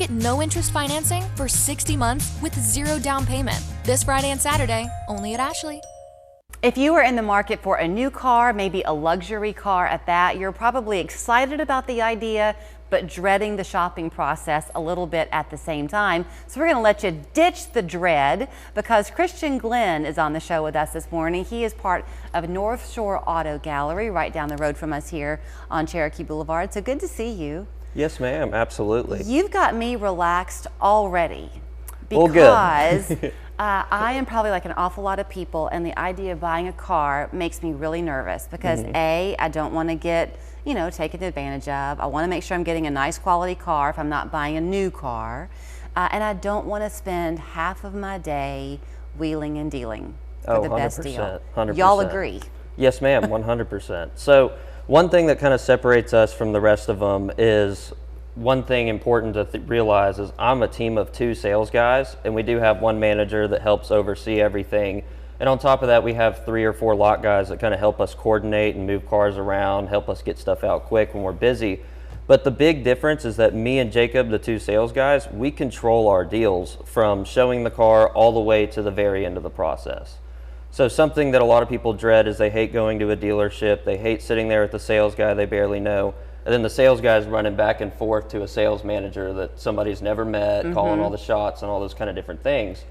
Get no interest financing for 60 months with 0 down payment. This Friday and Saturday, only at Ashley. If you are in the market for a new car, maybe a luxury car at that, you're probably excited about the idea, but dreading the shopping process a little bit at the same time. So we're going to let you ditch the dread because Christian Glenn is on the show with us this morning. He is part of North Shore Auto Gallery right down the road from us here on Cherokee Boulevard. So good to see you. Yes, ma'am. Absolutely. You've got me relaxed already Well, because I am probably like an awful lot of people, and the idea of buying a car makes me really nervous because A, I don't want to get, taken advantage of. I want to make sure I'm getting a nice quality car if I'm not buying a new car. And I don't want to spend half of my day wheeling and dealing for the best deal. 100%. Y'all agree? Yes, ma'am. 100%. So one thing that kind of separates us from the rest of them is one thing important to realize is I'm a team of 2 sales guys, and we do have one manager that helps oversee everything. And on top of that, we have 3 or 4 lot guys that kind of help us coordinate and move cars around, help us get stuff out quick when we're busy. But the big difference is that me and Jacob, the 2 sales guys, we control our deals from showing the car all the way to the very end of the process. So something that a lot of people dread is they hate going to a dealership, they hate sitting there with the sales guy they barely know, and then the sales guy's running back and forth to a sales manager that somebody's never met, calling all the shots and all those kind of different things.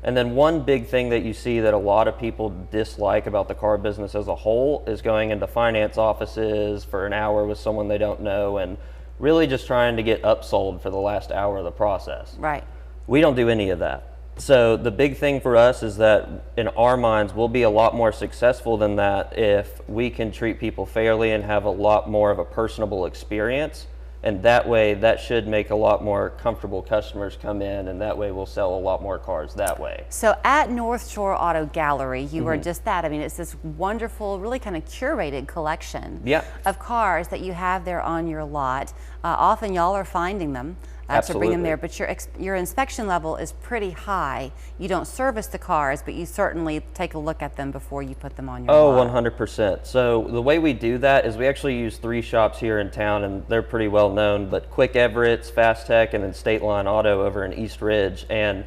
And then one big thing that you see that a lot of people dislike about the car business as a whole is going into finance offices for an hour with someone they don't know and really just trying to get upsold for the last hour of the process. Right. We don't do any of that. So the big thing for us is that in our minds, we'll be a lot more successful than that if we can treat people fairly and have a lot more of a personable experience. And that way, that should make a lot more comfortable customers come in, and that way we'll sell a lot more cars that way. So at North Shore Auto Gallery, you are just that. I mean, it's this wonderful, really kind of curated collection of cars that you have there on your lot. Often y'all are finding them. To bring them there, but your inspection level is pretty high. You don't service the cars, but you certainly take a look at them before you put them on your lot. 100%. So the way we do that is we actually use 3 shops here in town, and they're pretty well known, but Quick Everett's, Fast Tech, and then State Line Auto over in East Ridge. And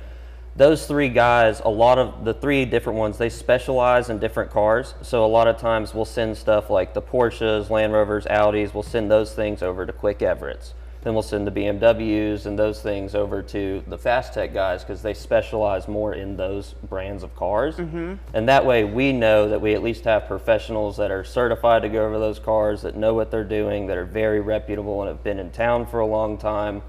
those 3 guys, a lot of the 3 different ones, they specialize in different cars. So a lot of times we'll send stuff like the Porsches, Land Rovers, Audis, we'll send those things over to Quick Everett's. Then we'll send the BMWs and those things over to the Fast Tech guys because they specialize more in those brands of cars. And that way we know that we at least have professionals that are certified to go over those cars, that know what they're doing, that are very reputable and have been in town for a long time.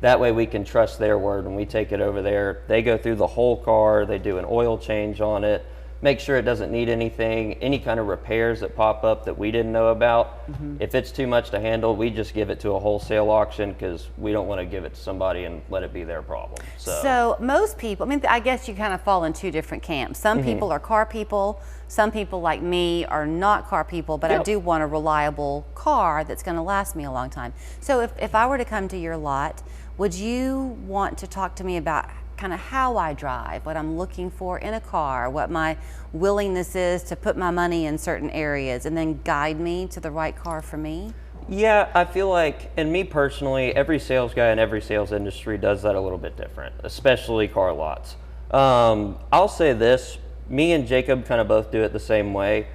That way we can trust their word when we take it over there. They go through the whole car, they do an oil change on it, make sure it doesn't need anything, any kind of repairs that pop up that we didn't know about. If it's too much to handle, we just give it to a wholesale auction because we don't want to give it to somebody and let it be their problem. So most people, I mean, I guess you kind of fall in 2 different camps. Some people are car people. Some people like me are not car people, but I do want a reliable car that's going to last me a long time. So if I were to come to your lot, would you want to talk to me about kind of how I drive, what I'm looking for in a car, what my willingness is to put my money in certain areas, and then guide me to the right car for me? Yeah, I feel like, and me personally, every sales guy in every sales industry does that a little bit different, especially car lots. I'll say this, me and Jacob kind of both do it the same way.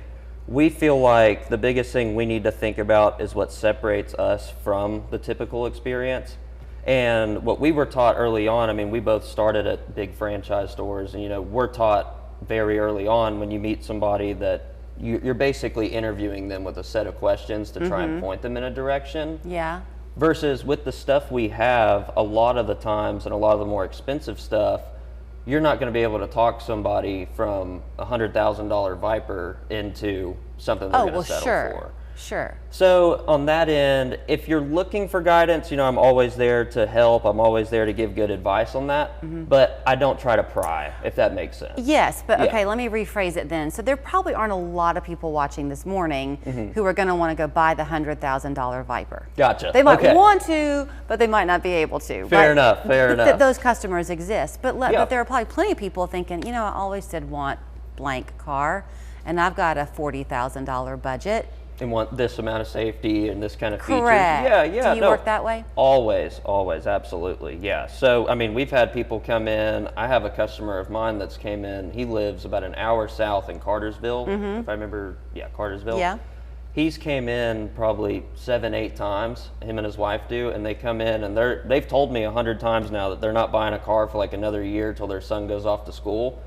We feel like the biggest thing we need to think about is what separates us from the typical experience. And what we were taught early on, I mean, we both started at big franchise stores, and we're taught very early on when you meet somebody that you're basically interviewing them with a set of questions to try and point them in a direction. Yeah. Versus with the stuff we have, a lot of the times and a lot of the more expensive stuff, you're not going to be able to talk somebody from a $100,000 Viper into something they're going to settle for. Sure. So on that end, if you're looking for guidance, I'm always there to help. I'm always there to give good advice on that, but I don't try to pry, if that makes sense. Yes, but okay, let me rephrase it then. So there probably aren't a lot of people watching this morning who are going to want to go buy the $100,000 Viper. Gotcha. They might want to, but they might not be able to. Fair enough. Those customers exist, but there are probably plenty of people thinking, I always did want blank car, and I've got a $40,000 budget. and want this amount of safety and this kind of feature. Correct. Yeah. Do you work that way? Always, absolutely, yeah. So, I mean, we've had people come in. I have a customer of mine that's came in. He lives about an hour south in Cartersville, if I remember. Yeah, Cartersville. Yeah. He's came in probably 7-8 times, him and his wife do, and they come in and they've told me 100 times now that they're not buying a car for like another year till their son goes off to school.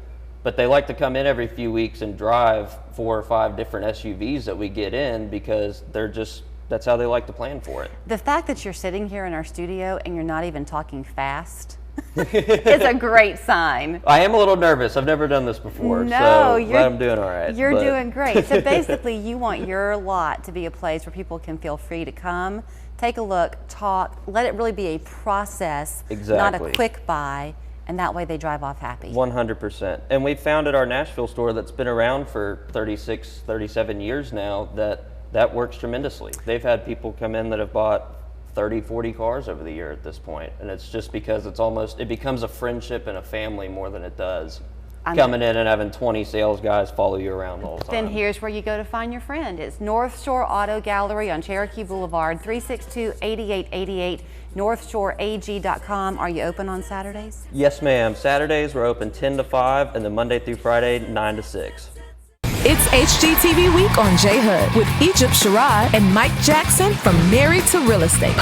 But they like to come in every few weeks and drive 4 or 5 different SUVs that we get in because that's how they like to plan for it. The fact that you're sitting here in our studio and you're not even talking fast is a great sign. I am a little nervous. I've never done this before, so glad I'm doing all right. You're doing great. So basically, you want your lot to be a place where people can feel free to come, take a look, talk, let it really be a process, not a quick buy. And that way they drive off happy. 100%. And we found at our Nashville store that's been around for 36, 37 years now that works tremendously. They've had people come in that have bought 30, 40 cars over the year at this point. And it's just because it becomes a friendship and a family more than it does coming in and having 20 sales guys follow you around all the time. Then here's where you go to find your friend. It's North Shore Auto Gallery on Cherokee Boulevard, 362-8888, northshoreag.com. Are you open on Saturdays? Yes, ma'am. Saturdays we're open 10 to 5, and then Monday through Friday 9 to 6. It's HGTV Week on J Hood with Egypt Sherrod and Mike Jackson from Married to Real Estate.